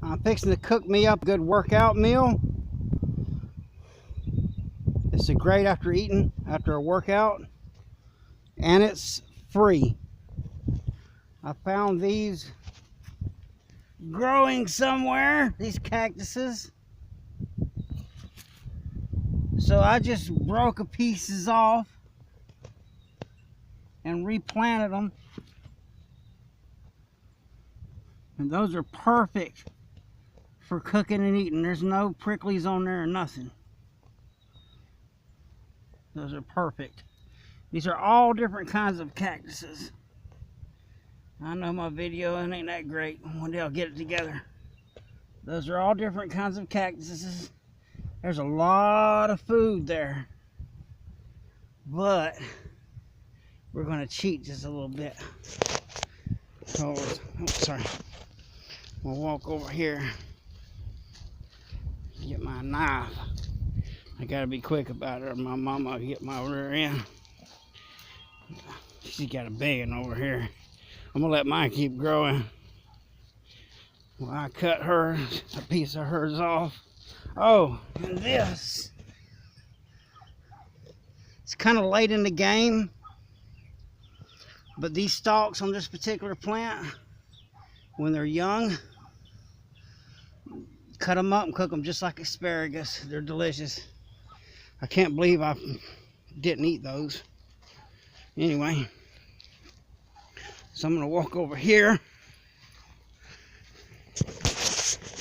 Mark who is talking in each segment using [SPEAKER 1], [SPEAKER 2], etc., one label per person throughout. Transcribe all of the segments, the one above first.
[SPEAKER 1] I'm fixing to cook me up a good workout meal. It's a great after a workout, and it's free. I found these growing somewhere, these cactuses. So I just broke the pieces off and replanted them. And those are perfect for cooking and eating. There's no pricklies on there or nothing. Those are perfect. These are all different kinds of cactuses. I know my video ain't that great. One day I'll get it together. Those are all different kinds of cactuses. There's a lot of food there. But we're going to cheat just a little bit. Oh, sorry. We'll walk over here. Get my knife. I gotta be quick about it or my mama will get my rear end. She's got a big one over here. I'm gonna let mine keep growing. Well, I cut a piece of hers off. Oh, and this. It's kind of late in the game, but these stalks on this particular plant, when they're young, cut them up and cook them just like asparagus. They're delicious. I can't believe I didn't eat those. Anyway, so I'm gonna walk over here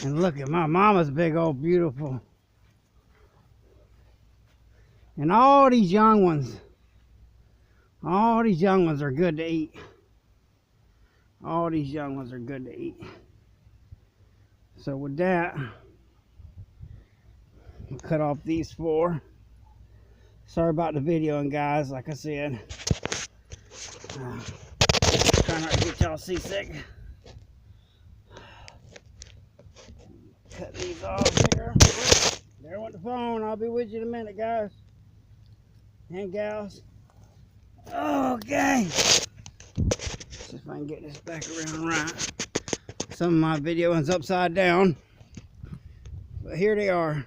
[SPEAKER 1] and look at my mama's big old beautiful. And all these young ones are good to eat. All these young ones are good to eat. So with that, I'll cut off these 4. Sorry about the video, and guys, like I said, try not to get y'all seasick. Cut these off here. There went the phone. I'll be with you in a minute, guys and gals. Okay. See if I can get this back around right. Some of my video is upside down, but here they are.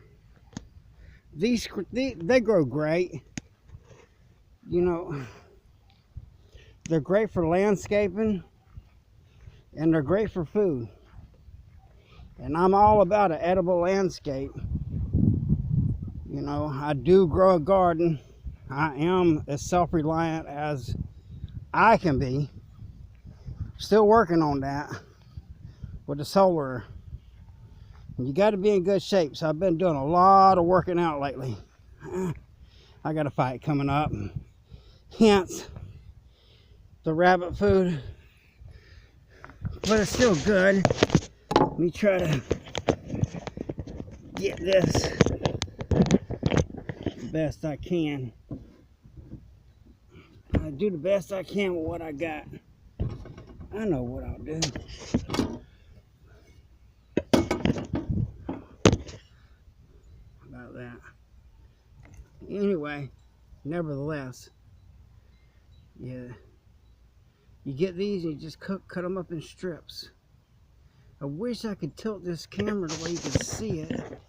[SPEAKER 1] They grow great. You know, they're great for landscaping and they're great for food. And I'm all about an edible landscape. You know, I do grow a garden. I am as self-reliant as I can be. Still working on that with the solar. You got to be in good shape, so I've been doing a lot of working out lately. I got a fight coming up, hence the rabbit food, but it's still good. Let me try to get this the best I can. I do the best I can with what I got. I know what I'll do. About that. Anyway, nevertheless, yeah, you get these and you just cut them up in strips. I wish I could tilt this camera the way you can see it.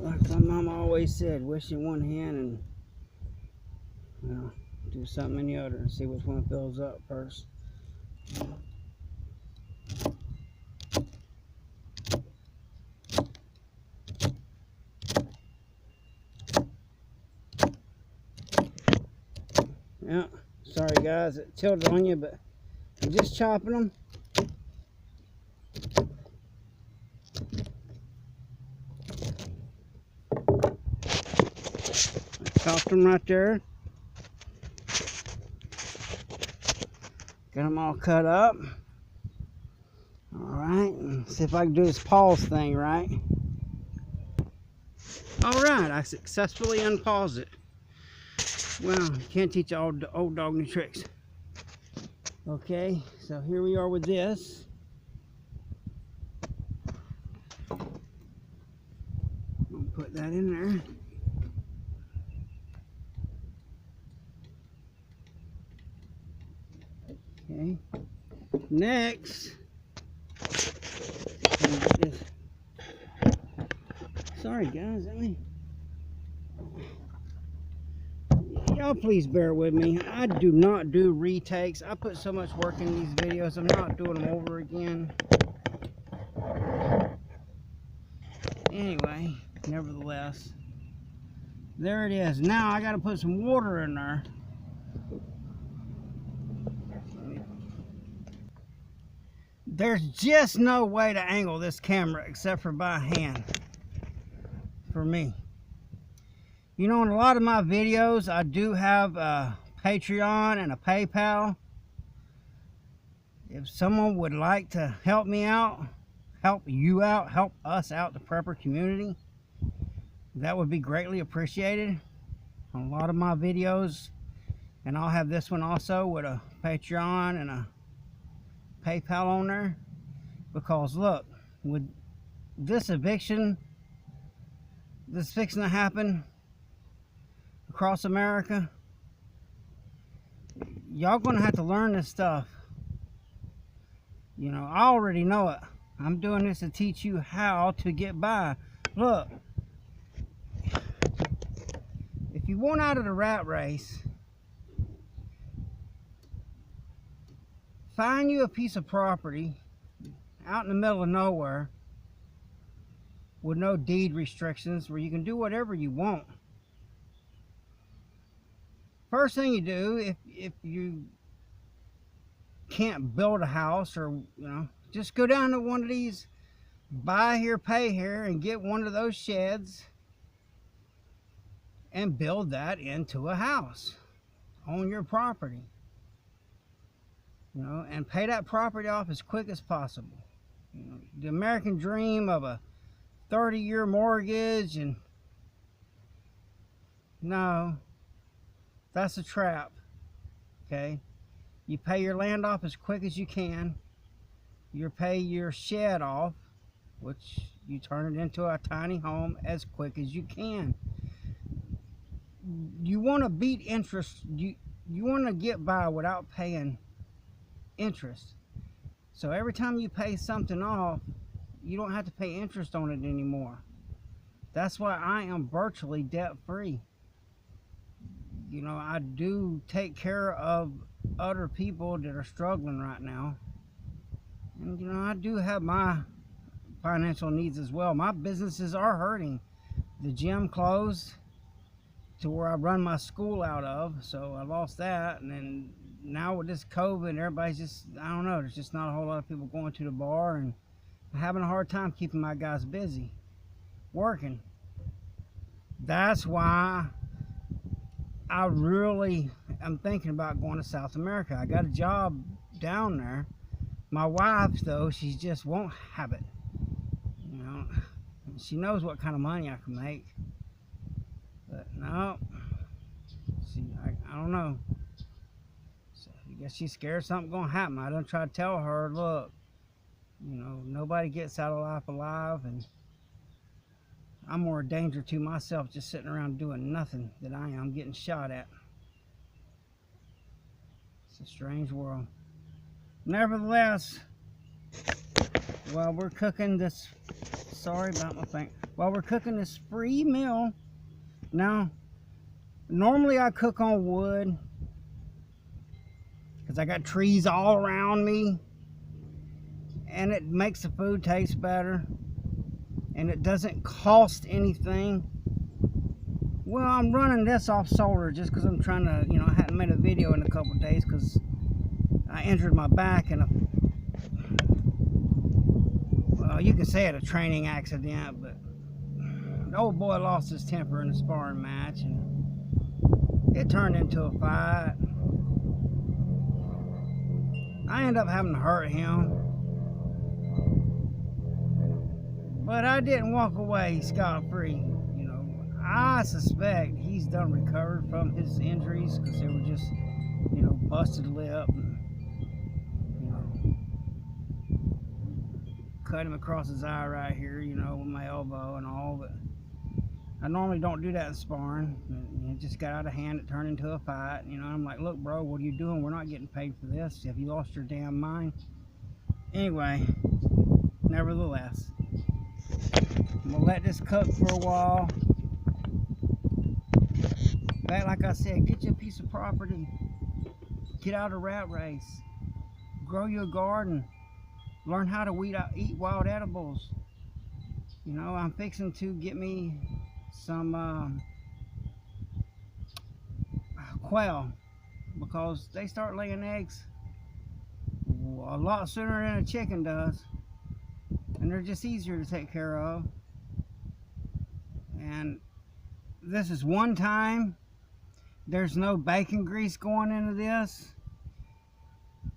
[SPEAKER 1] Like my mama always said, wish in one hand and, well, do something in the other and see which one fills up first. Yeah, sorry guys, it tilted on you, but I'm just chopping them. I chopped them right there. Got them all cut up. Alright, see if I can do this pause thing right. Alright, I successfully unpaused it. Well, you can't teach old dog new tricks. Okay, so here we are with this. I'll put that in there. Okay. Next, sorry guys, y'all please bear with me. I do not do retakes. I put so much work in these videos. I'm not doing them over again. Anyway, nevertheless, there it is. Now I got to put some water in there. There's just no way to angle this camera except for by hand for me. You know, in a lot of my videos, I do have a Patreon and a PayPal. If someone would like to help me out, help you out, help us out, the prepper community, that would be greatly appreciated. On a lot of my videos, and I'll have this one also with a Patreon and a PayPal on there. Because look, with this eviction that's fixing to happen across America, y'all gonna have to learn this stuff. You know, I already know it. I'm doing this to teach you how to get by. Look, if you want out of the rat race, find you a piece of property out in the middle of nowhere with no deed restrictions where you can do whatever you want. First thing you do, if you can't build a house, or you know, just go down to one of these buy here pay here and get one of those sheds and build that into a house on your property, you know, and pay that property off as quick as possible. You know, the American dream of a 30-year mortgage, and no, that's a trap. Okay, you pay your land off as quick as you can. You pay your shed off, which you turn it into a tiny home, as quick as you can. You want to beat interest. You want to get by without paying interest. So every time you pay something off, you don't have to pay interest on it anymore. That's why I am virtually debt free. You know, I do take care of other people that are struggling right now. And you know, I do have my financial needs as well. My businesses are hurting. The gym closed to where I run my school out of, so I lost that. And then now with this COVID, everybody's just, I don't know, there's just not a whole lot of people going to the bar, and I'm having a hard time keeping my guys busy working. That's why I really am thinking about going to South America. I got a job down there. My wife, though, she just won't have it. You know, she knows what kind of money I can make. But no, see, I don't know. So I guess she's scared something's gonna happen. I done try to tell her, look, you know, nobody gets out of life alive, and I'm more a danger to myself just sitting around doing nothing than I am getting shot at. It's a strange world. Nevertheless, while we're cooking this, sorry about my thing, while we're cooking this free meal, now, normally I cook on wood because I got trees all around me, and it makes the food taste better, and it doesn't cost anything. Well, I'm running this off solar just because I'm trying to, you know, I hadn't made a video in a couple of days because I injured my back in a, well, you can say it a training accident, but the old boy lost his temper in a sparring match, and it turned into a fight. I ended up having to hurt him, but I didn't walk away scot-free. You know, I suspect he's done recovered from his injuries because they were just, you know, busted lip, and, you know, cut him across his eye right here, you know, with my elbow and all. But I normally don't do that in sparring. It just got out of hand. It turned into a fight. You know, I'm like, look, bro, what are you doing? We're not getting paid for this. Have you lost your damn mind? Anyway, nevertheless, I'm gonna let this cook for a while. But like I said, get you a piece of property. Get out of the rat race. Grow your garden. Learn how to eat wild edibles. You know, I'm fixing to get me some quail, because they start laying eggs a lot sooner than a chicken does, and they're just easier to take care of. And this is one time there's no bacon grease going into this,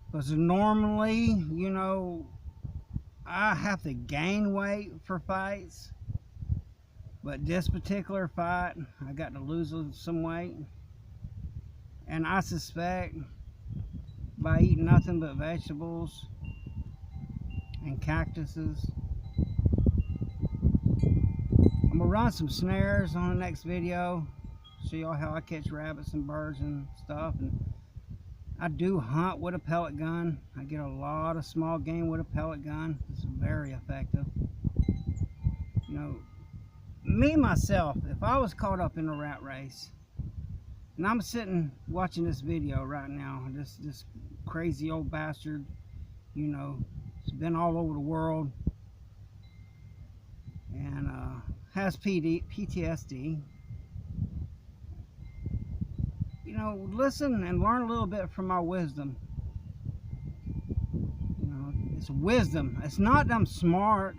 [SPEAKER 1] because normally, you know, I have to gain weight for fights, but this particular fight I got to lose some weight. And I suspect by eating nothing but vegetables and cactuses. I'm gonna run some snares on the next video, show y'all how I catch rabbits and birds and stuff. And I do hunt with a pellet gun. I get a lot of small game with a pellet gun. It's very effective. You know, me myself, if I was caught up in a rat race, and I'm sitting watching this video right now, this crazy old bastard, you know, it's been all over the world and has PTSD. You know, listen and learn a little bit from my wisdom. You know, it's wisdom. It's not that I'm smart.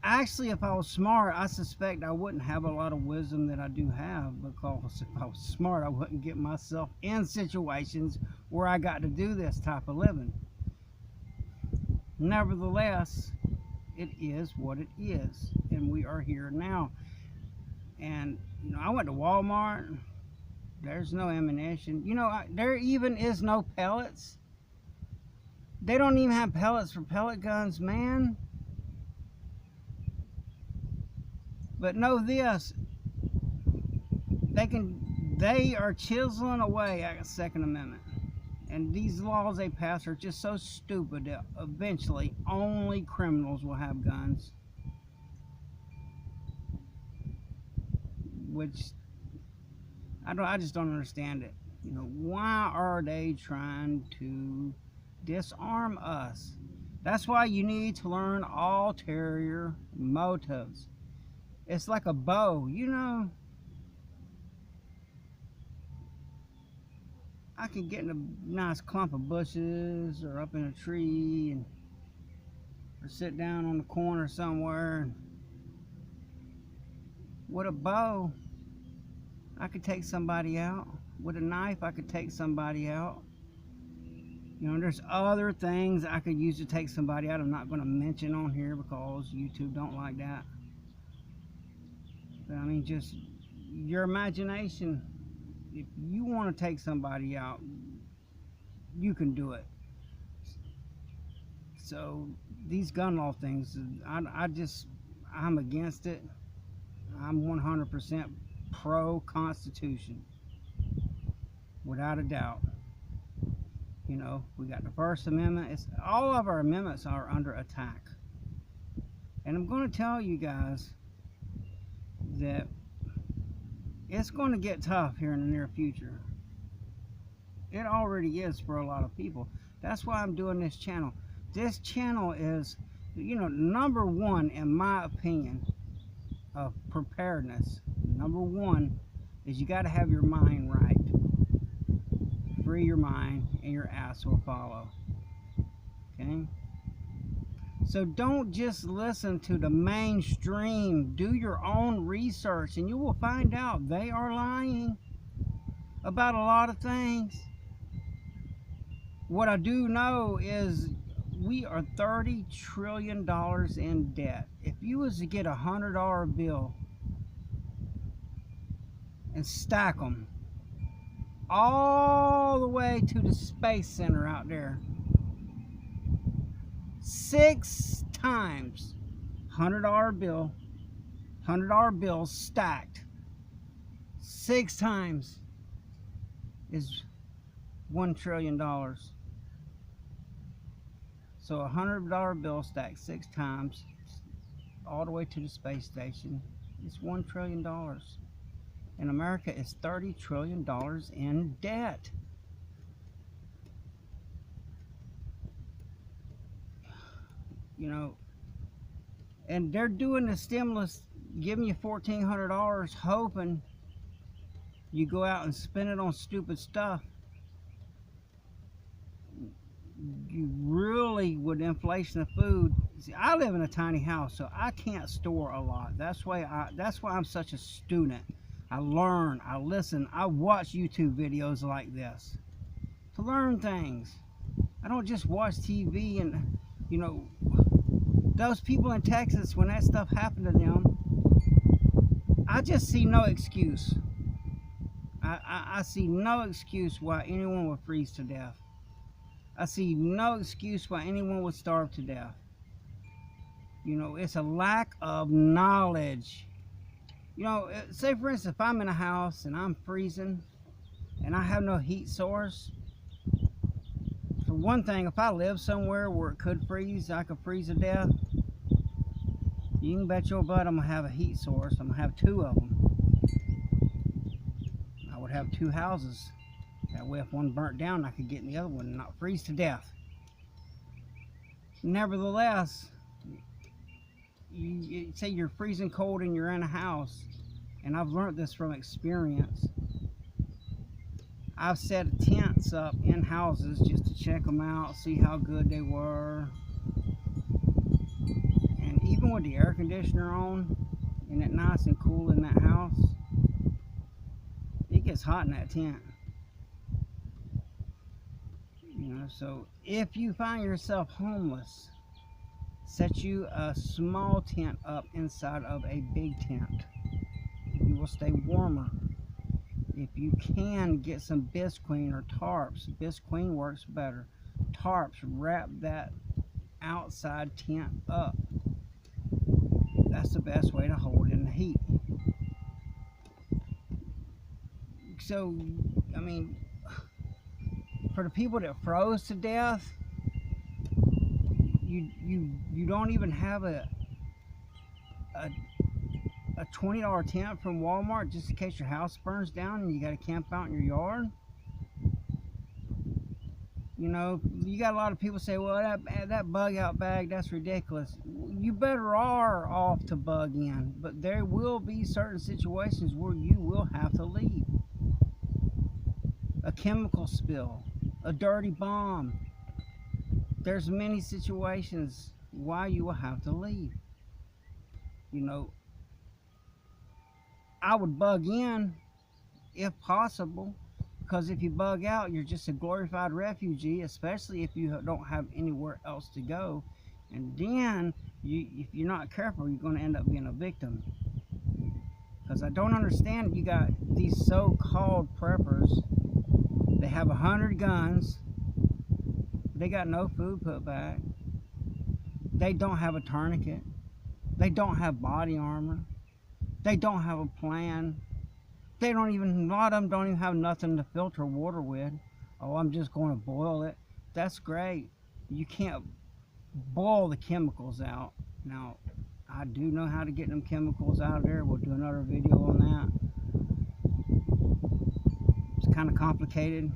[SPEAKER 1] Actually, if I was smart, I suspect I wouldn't have a lot of wisdom that I do have, because if I was smart, I wouldn't get myself in situations where I got to do this type of living. Nevertheless, it is what it is, and we are here now. And, you know, I went to Walmart. There's no ammunition. You know, there even is no pellets. They don't even have pellets for pellet guns, man. But know this, they are chiseling away at the Second Amendment. And these laws they pass are just so stupid that eventually only criminals will have guns. Which I just don't understand it. You know, why are they trying to disarm us? That's why you need to learn ulterior motives. It's like a bow, you know. I could get in a nice clump of bushes or up in a tree, or sit down on the corner somewhere. And with a bow, I could take somebody out. With a knife, I could take somebody out. You know, there's other things I could use to take somebody out. I'm not going to mention on here because YouTube don't like that. But I mean, just your imagination. If you want to take somebody out, you can do it. So these gun law things, I'm against it. I'm 100% pro-Constitution, without a doubt. You know, we got the First Amendment. All of our amendments are under attack. And I'm going to tell you guys that it's going to get tough here in the near future. It already is for a lot of people. That's why I'm doing this channel. This channel is, you know, number one, in my opinion, of preparedness. Number one is you got to have your mind right. Free your mind and your ass will follow. Okay? So don't just listen to the mainstream. Do your own research and you will find out they are lying about a lot of things. What I do know is we are $30 trillion in debt. If you was to get $100 bill and stack them all the way to the space center out there, 6 times $100 bill, $100 bills stacked 6 times is $1 trillion. So a $100 bill stacked 6 times all the way to the space station is $1 trillion. And America is $30 trillion in debt. You know, and they're doing the stimulus, giving you $1,400, hoping you go out and spend it on stupid stuff. You really, with inflation of food, see, I live in a tiny house, so I can't store a lot. That's why I'm such a student. I learn, I listen, I watch YouTube videos like this to learn things. I don't just watch TV. And you know, those people in Texas, when that stuff happened to them, I just see no excuse. I see no excuse why anyone would freeze to death. I see no excuse why anyone would starve to death. You know, it's a lack of knowledge. You know, say for instance, if I'm in a house and I'm freezing and I have no heat source, for one thing, if I live somewhere where it could freeze, I could freeze to death, you can bet your butt I'm going to have a heat source. I'm going to have 2 of them. I would have 2 houses. That way if one burnt down, I could get in the other one and not freeze to death. Nevertheless, you say you're freezing cold and you're in a house, and I've learned this from experience. I've set tents up in houses just to check them out, see how good they were. And even with the air conditioner on and it nice and cool in that house, it gets hot in that tent. You know, so if you find yourself homeless, set you a small tent up inside of a big tent. You will stay warmer. If you can, get some bisqueen or tarps. Bisqueen works better. Tarps, wrap that outside tent up. That's the best way to hold in the heat. So, I mean, for the people that froze to death, you don't even have a $20 tent from Walmart just in case your house burns down and you got to camp out in your yard. You know, you got a lot of people say, well, that bug out bag, that's ridiculous. You better are off to bug in, but there will be certain situations where you will have to leave. A chemical spill, a dirty bomb. There's many situations why you will have to leave. You know, I would bug in if possible, because if you bug out, you're just a glorified refugee, especially if you don't have anywhere else to go. And then, if you're not careful, you're going to end up being a victim. Because I don't understand, you got these so-called preppers. They have 100 guns. They got no food put back. They don't have a tourniquet. They don't have body armor. They don't have a plan. They don't even, a lot of them don't even have nothing to filter water with. Oh, I'm just going to boil it. That's great. You can't boil the chemicals out. Now, I do know how to get them chemicals out of there. We'll do another video on that. It's kind of complicated,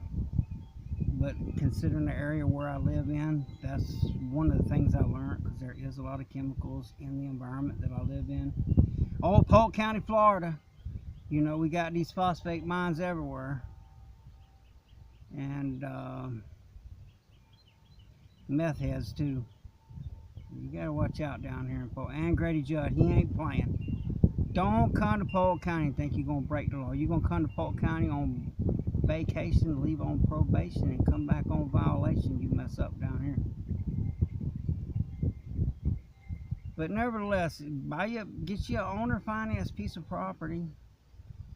[SPEAKER 1] but considering the area where I live in, that's one of the things I learned, because there is a lot of chemicals in the environment that I live in. Old Polk County, Florida. You know, we got these phosphate mines everywhere. And meth heads too. You gotta watch out down here in Polk. And Grady Judd, he ain't playing. Don't come to Polk County and think you're gonna break the law. You're gonna come to Polk County on vacation, leave on probation, and come back on violation, you mess up down here. But nevertheless, get you an owner finance piece of property,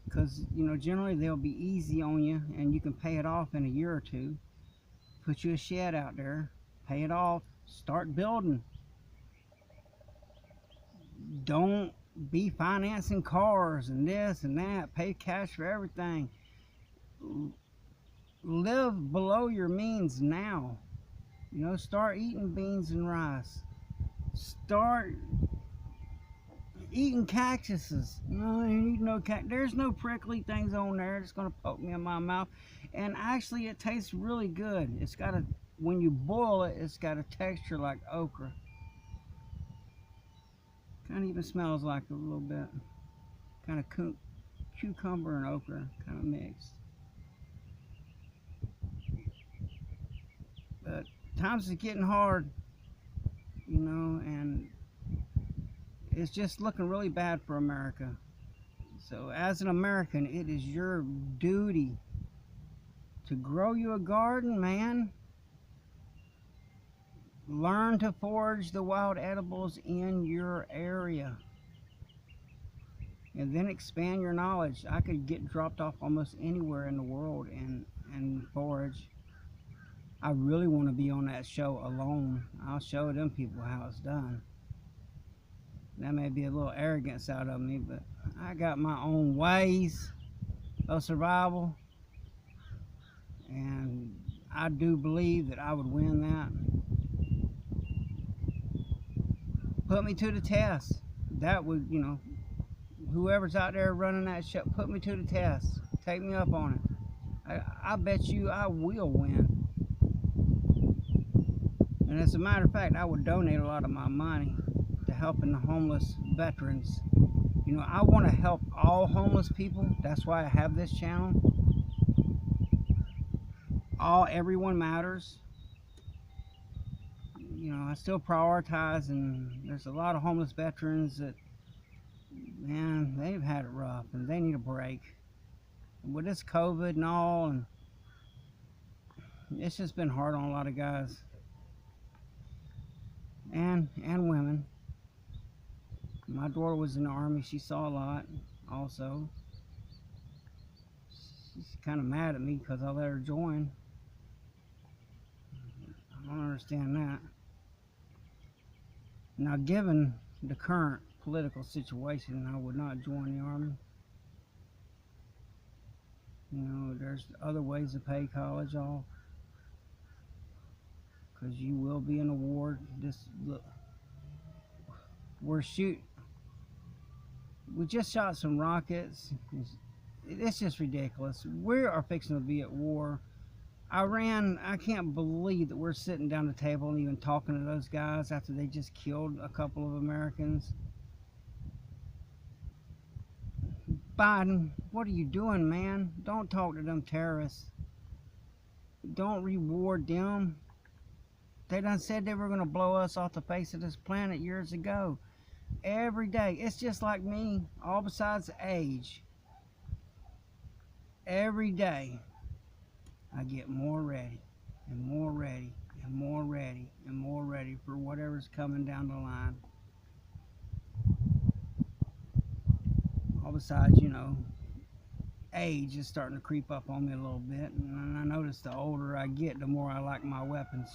[SPEAKER 1] because you know generally they'll be easy on you and you can pay it off in a year or 2. Put you a shed out there, pay it off, start building. Don't be financing cars and this and that, pay cash for everything. Live below your means now. You know, start eating beans and rice. Start eating cactuses. No, I ain't eating no cactus. There's no prickly things on there that's gonna poke me in my mouth. And actually, it tastes really good. It's got a, when you boil it, it's got a texture like okra. Kind of even smells like a little bit, kind of cucumber and okra kind of mixed. But times is getting hard, you know, and it's just looking really bad for America. So as an American, it is your duty to grow you a garden, man. Learn to forage the wild edibles in your area. And then expand your knowledge. I could get dropped off almost anywhere in the world and forage. I really want to be on that show alone. I'll show them people how it's done. That may be a little arrogance out of me, but I got my own ways of survival. And I do believe that I would win that. Put me to the test. That would, you know, whoever's out there running that show, put me to the test. Take me up on it. I bet you I will win. And as a matter of fact, I would donate a lot of my money to helping the homeless veterans. You know, I want to help all homeless people. That's why I have this channel. Everyone matters. You know, I still prioritize, and there's a lot of homeless veterans that, man, they've had it rough and they need a break. And with this COVID and all, and it's just been hard on a lot of guys and women. My daughter was in the Army. She saw a lot also. She's kind of mad at me because I let her join. I don't understand that. Now, given the current political situation, I would not join the Army. You know, there's other ways to pay college off, because you will be in a war. Look, we just shot some rockets. It's just ridiculous. We are fixing to be at war. Iran, I can't believe that we're sitting down the table and even talking to those guys after they just killed a couple of Americans. Biden, what are you doing, man? Don't talk to them terrorists. Don't reward them. They done said they were going to blow us off the face of this planet years ago. Every day. It's just like me, all besides age. Every day, I get more ready, and more ready, and more ready, and more ready for whatever's coming down the line. All besides, you know, age is starting to creep up on me a little bit, and I notice the older I get, the more I like my weapons.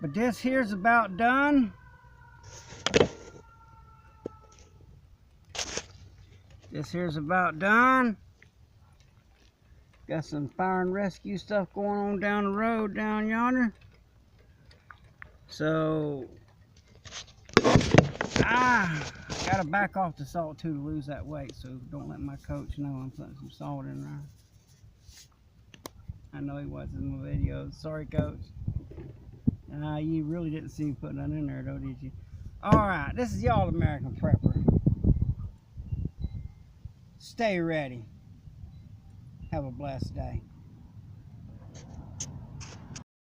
[SPEAKER 1] But this here's about done. This here's about done. Got some fire and rescue stuff going on down the road down yonder. So I gotta back off the salt too to lose that weight, so don't let my coach know I'm putting some salt in there. I know he was in my videos. Sorry, coach. You really didn't see me putting that in there though, did you? Alright, this is the All-American Prepper. Stay ready. Have a blessed day.